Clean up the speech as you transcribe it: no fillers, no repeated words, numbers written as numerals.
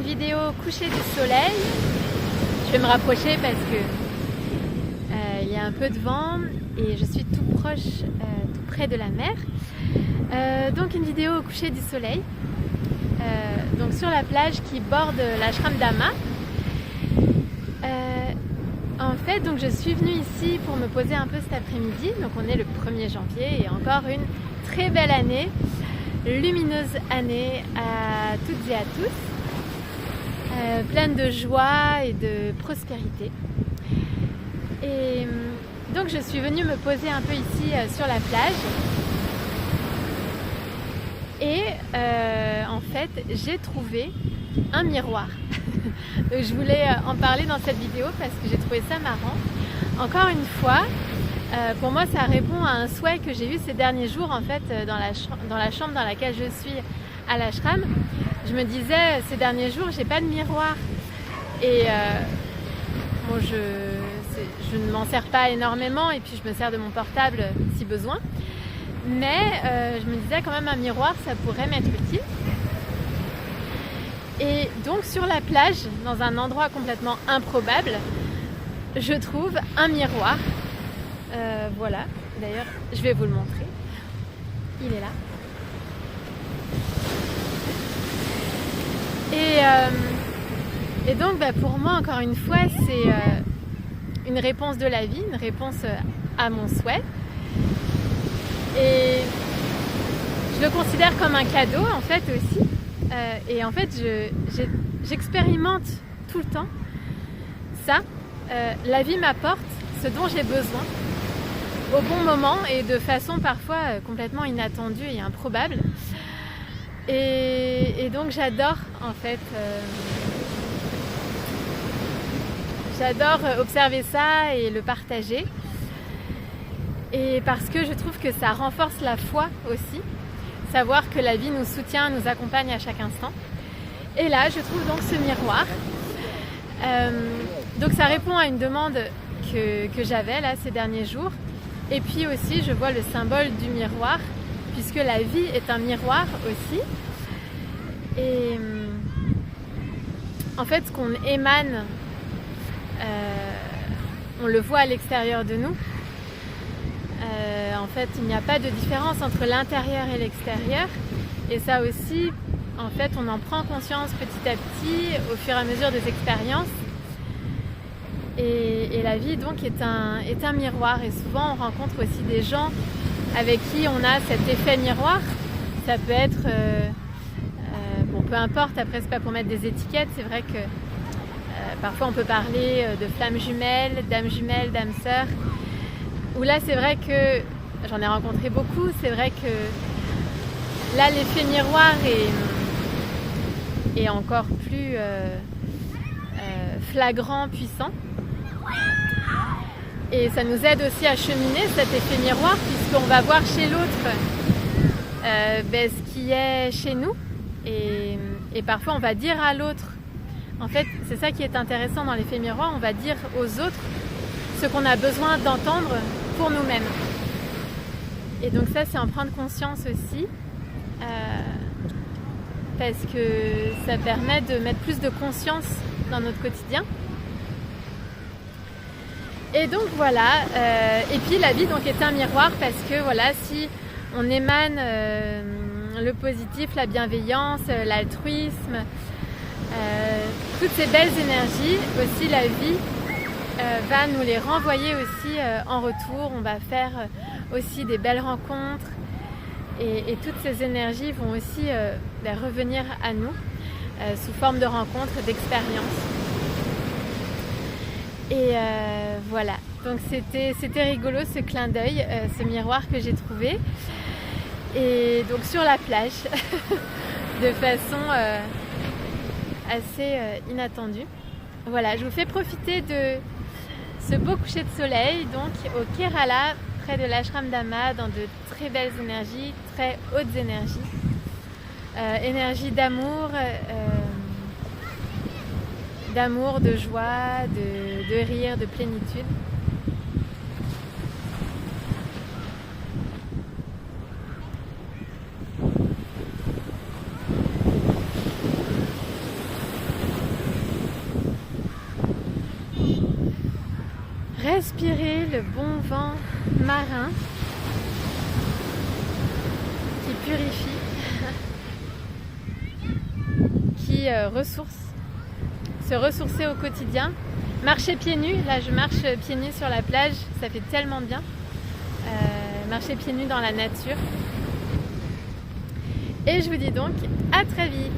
vidéo coucher du soleil. Je vais me rapprocher parce que il y a un peu de vent et je suis tout proche, tout près de la mer. Donc une vidéo au coucher du soleil, donc sur la plage qui borde l'ashram d'Ama. En fait, donc je suis venue ici pour me poser un peu cet après-midi. Donc on est le 1er janvier et encore une très belle année, lumineuse année à toutes et à tous, pleine de joie et de prospérité. Et donc je suis venue me poser un peu ici sur la plage. Et en fait, j'ai trouvé un miroir. Donc, je voulais en parler dans cette vidéo parce que j'ai trouvé ça marrant. Encore une fois, pour moi, ça répond à un souhait que j'ai eu ces derniers jours en fait dans la chambre dans laquelle je suis à l'ashram. Je me disais ces derniers jours, j'ai pas de miroir et bon, je ne m'en sers pas énormément et puis je me sers de mon portable si besoin. Mais je me disais quand même un miroir, ça pourrait m'être utile. Et donc sur la plage, dans un endroit complètement improbable, je trouve un miroir. Voilà, d'ailleurs je vais vous le montrer. Il est là. Et donc pour moi, encore une fois, c'est une réponse de la vie, une réponse à mon souhait. Et je le considère comme un cadeau en fait aussi. Et en fait, j'expérimente tout le temps ça. La vie m'apporte ce dont j'ai besoin au bon moment et de façon parfois complètement inattendue et improbable. Et donc j'adore en fait, j'adore observer ça et le partager. Et parce que je trouve que ça renforce la foi aussi, savoir que la vie nous soutient, nous accompagne à chaque instant. Et là, je trouve donc ce miroir. Donc ça répond à une demande que j'avais là ces derniers jours. Et puis aussi, je vois le symbole du miroir, puisque la vie est un miroir aussi. Et en fait, ce qu'on émane, on le voit à l'extérieur de nous. En fait, il n'y a pas de différence entre l'intérieur et l'extérieur. Et ça aussi, en fait, on en prend conscience petit à petit au fur et à mesure des expériences. Et la vie, donc, est un miroir. Et souvent, on rencontre aussi des gens avec qui on a cet effet miroir. Ça peut être... bon, peu importe, après, c'est pas pour mettre des étiquettes. C'est vrai que parfois, on peut parler de flammes jumelles, d'âmes sœurs. Où là, c'est vrai que j'en ai rencontré beaucoup. C'est vrai que là, l'effet miroir est encore plus flagrant, puissant. Et ça nous aide aussi à cheminer cet effet miroir, puisqu'on va voir chez l'autre ce qui est chez nous. Et parfois, on va dire à l'autre. En fait, c'est ça qui est intéressant dans l'effet miroir. On va dire aux autres ce qu'on a besoin d'entendre pour nous-mêmes. Et donc ça, c'est en prendre conscience aussi, parce que ça permet de mettre plus de conscience dans notre quotidien. Et donc voilà, et puis la vie donc est un miroir parce que voilà, si on émane le positif, la bienveillance, l'altruisme, toutes ces belles énergies, aussi la vie va nous les renvoyer aussi en retour. On va faire aussi des belles rencontres et toutes ces énergies vont aussi revenir à nous sous forme de rencontres, d'expériences. Et voilà, donc c'était rigolo ce clin d'œil, ce miroir que j'ai trouvé. Et donc sur la plage, de façon assez inattendue. Voilà, je vous fais profiter de ce beau coucher de soleil, donc au Kerala, près de l'ashram d'Ama, dans de très belles énergies, très hautes énergies. Énergie d'amour, de joie, de rire, de plénitude. respirer le bon vent marin qui purifie, qui se ressourcer au quotidien. Marcher pieds nus, là je marche pieds nus sur la plage, ça fait tellement bien. Marcher pieds nus dans la nature. Et je vous dis donc à très vite.